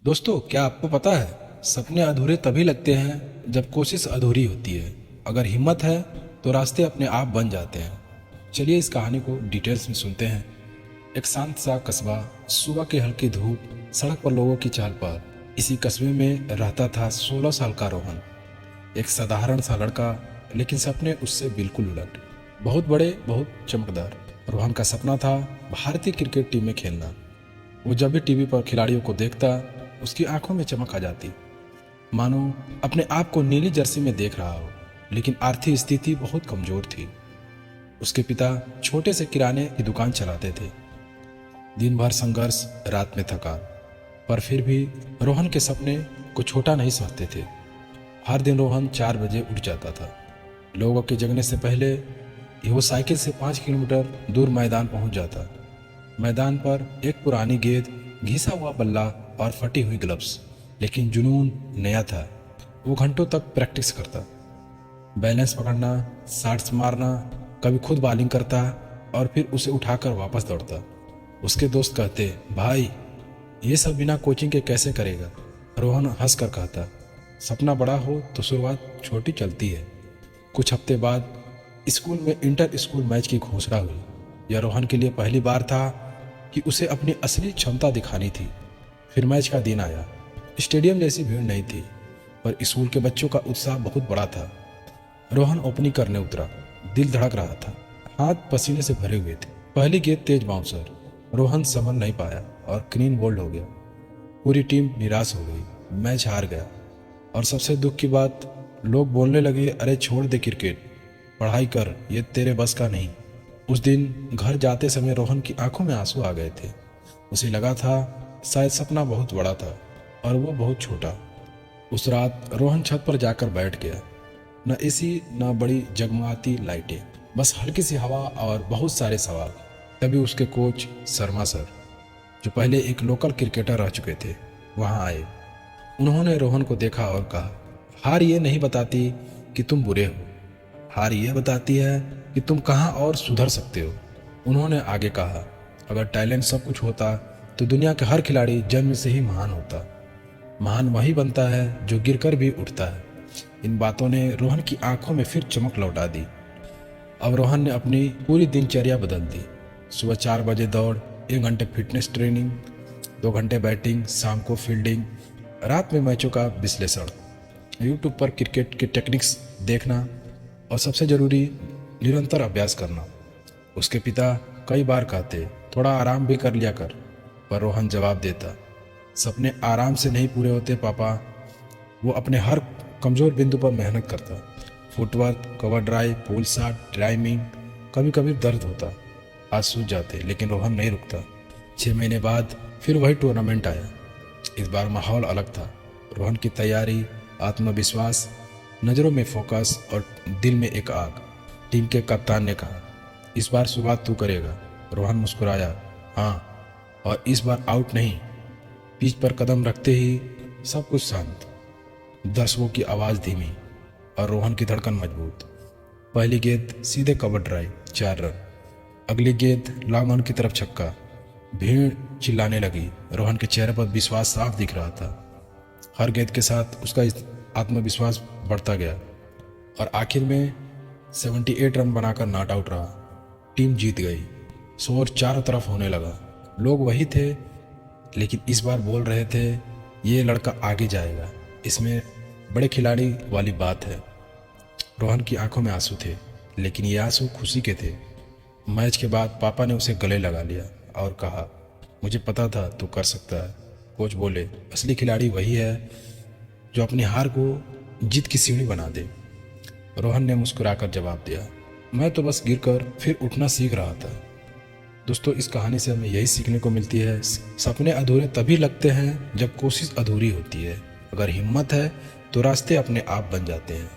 दोस्तों, क्या आपको पता है सपने अधूरे तभी लगते हैं जब कोशिश अधूरी होती है। अगर हिम्मत है तो रास्ते अपने आप बन जाते हैं। चलिए इस कहानी को डिटेल्स में सुनते हैं। एक शांत सा कस्बा, सुबह की हल्की धूप, सड़क पर लोगों की चहल पहल। इसी कस्बे में रहता था 16 साल का रोहन। एक साधारण सा लड़का, लेकिन सपने उससे बिल्कुल उलट। बहुत बड़े, बहुत चमकदार। रोहन का सपना था भारतीय क्रिकेट टीम में खेलना। वो जब भी टीवी पर खिलाड़ियों को देखता, उसकी आंखों में चमक आ जाती, मानो अपने आप को नीली जर्सी में देख रहा हो। लेकिन आर्थिक स्थिति बहुत कमजोर थी। उसके पिता छोटे से किराने की दुकान चलाते थे। दिन भर संघर्ष, रात में थकान, पर फिर भी रोहन के सपने को छोटा नहीं समझते थे। हर दिन रोहन 4 बजे उठ जाता था। लोगों के जगने से पहले वो साइकिल से 5 किलोमीटर दूर मैदान पहुंच जाता। मैदान पर एक पुरानी गेंद, घिसा हुआ बल्ला और फटी हुई ग्लव्स, लेकिन जुनून नया था। वो घंटों तक प्रैक्टिस करता, बैलेंस पकड़ना, शॉट्स मारना, कभी खुद बॉलिंग करता और फिर उसे उठाकर वापस दौड़ता। उसके दोस्त कहते, भाई ये सब बिना कोचिंग के कैसे करेगा? रोहन हंस कर कहता, सपना बड़ा हो तो शुरुआत छोटी चलती है। कुछ हफ्ते बाद स्कूल में इंटर स्कूल मैच की घोषणा हुई। यह रोहन के लिए पहली बार था कि उसे अपनी असली क्षमता दिखानी थी। फिर मैच का दिन आया। स्टेडियम जैसी भीड़ नहीं थी, पर स्कूल के बच्चों का उत्साह बहुत बड़ा था। रोहन ओपनिंग करने उतरा। दिल धड़क रहा था, हाथ पसीने से भरे हुए थे। पहली गेंद तेज बाउंसर। रोहन संभल नहीं पाया और क्लीन बोल्ड हो गया। पूरी टीम निराश हो गई। मैच हार गया। और सबसे दुख की बात, लोग बोलने लगे, अरे छोड़ दे क्रिकेट, पढ़ाई कर, ये तेरे बस का नहीं। उस दिन घर जाते समय रोहन की आंखों में आंसू आ गए थे। उसे लगा था शायद सपना बहुत बड़ा था और वो बहुत छोटा। उस रात रोहन छत पर जाकर बैठ गया। न एसी, न बड़ी जगमगाती लाइटें, बस हल्की सी हवा और बहुत सारे सवाल। तभी उसके कोच शर्मा सर, जो पहले एक लोकल क्रिकेटर रह चुके थे, वहां आए। उन्होंने रोहन को देखा और कहा, हार ये नहीं बताती कि तुम बुरे हो, हार ये बताती है कि तुम कहाँ और सुधर सकते हो। उन्होंने आगे कहा, अगर टैलेंट सब कुछ होता तो दुनिया के हर खिलाड़ी जन्म से ही महान होता। महान वही बनता है जो गिरकर भी उठता है। इन बातों ने रोहन की आंखों में फिर चमक लौटा दी। अब रोहन ने अपनी पूरी दिनचर्या बदल दी। सुबह 4 बजे दौड़, 1 घंटे फिटनेस ट्रेनिंग, 2 घंटे बैटिंग, शाम को फील्डिंग, रात में मैचों का विश्लेषण, यूट्यूब पर क्रिकेट के टेक्निक्स देखना और सबसे जरूरी, निरंतर अभ्यास करना। उसके पिता कई बार कहते, थोड़ा आराम भी कर लिया कर, पर रोहन जवाब देता, सपने आराम से नहीं पूरे होते पापा। वो अपने हर कमजोर बिंदु पर मेहनत करता। Footwork, cover drive, pull shot, timing. कभी कभी दर्द होता, हाथ सूज जाते, लेकिन रोहन नहीं रुकता। 6 महीने बाद फिर वही टूर्नामेंट आया। इस बार माहौल अलग था। रोहन की तैयारी, आत्मविश्वास, नज़रों में फोकस और दिल में एक आग। टीम के कप्तान ने कहा, इस बार शुरुआत तू करेगा। रोहन मुस्कुराया, हाँ। और इस बार आउट नहीं। पिच पर कदम रखते ही सब कुछ शांत। दर्शकों की आवाज़ धीमी और रोहन की धड़कन मजबूत। पहली गेंद सीधे कवर ड्राइव, 4 रन। अगली गेंद लॉन्ग ऑन की तरफ छक्का। भीड़ चिल्लाने लगी। रोहन के चेहरे पर विश्वास साफ दिख रहा था। हर गेंद के साथ उसका आत्मविश्वास बढ़ता गया और आखिर में 78 रन बनाकर नॉट आउट रहा। टीम जीत गई। शोर चारों तरफ होने लगा। लोग वही थे, लेकिन इस बार बोल रहे थे, ये लड़का आगे जाएगा, इसमें बड़े खिलाड़ी वाली बात है। रोहन की आंखों में आंसू थे, लेकिन ये आंसू खुशी के थे। मैच के बाद पापा ने उसे गले लगा लिया और कहा, मुझे पता था तू कर सकता है। कोच बोले, असली खिलाड़ी वही है जो अपनी हार को जीत की सीढ़ी बना दे। रोहन ने मुस्कुराकर जवाब दिया, मैं तो बस गिरकर फिर उठना सीख रहा था। दोस्तों, इस कहानी से हमें यही सीखने को मिलती है, सपने अधूरे तभी लगते हैं जब कोशिश अधूरी होती है। अगर हिम्मत है तो रास्ते अपने आप बन जाते हैं।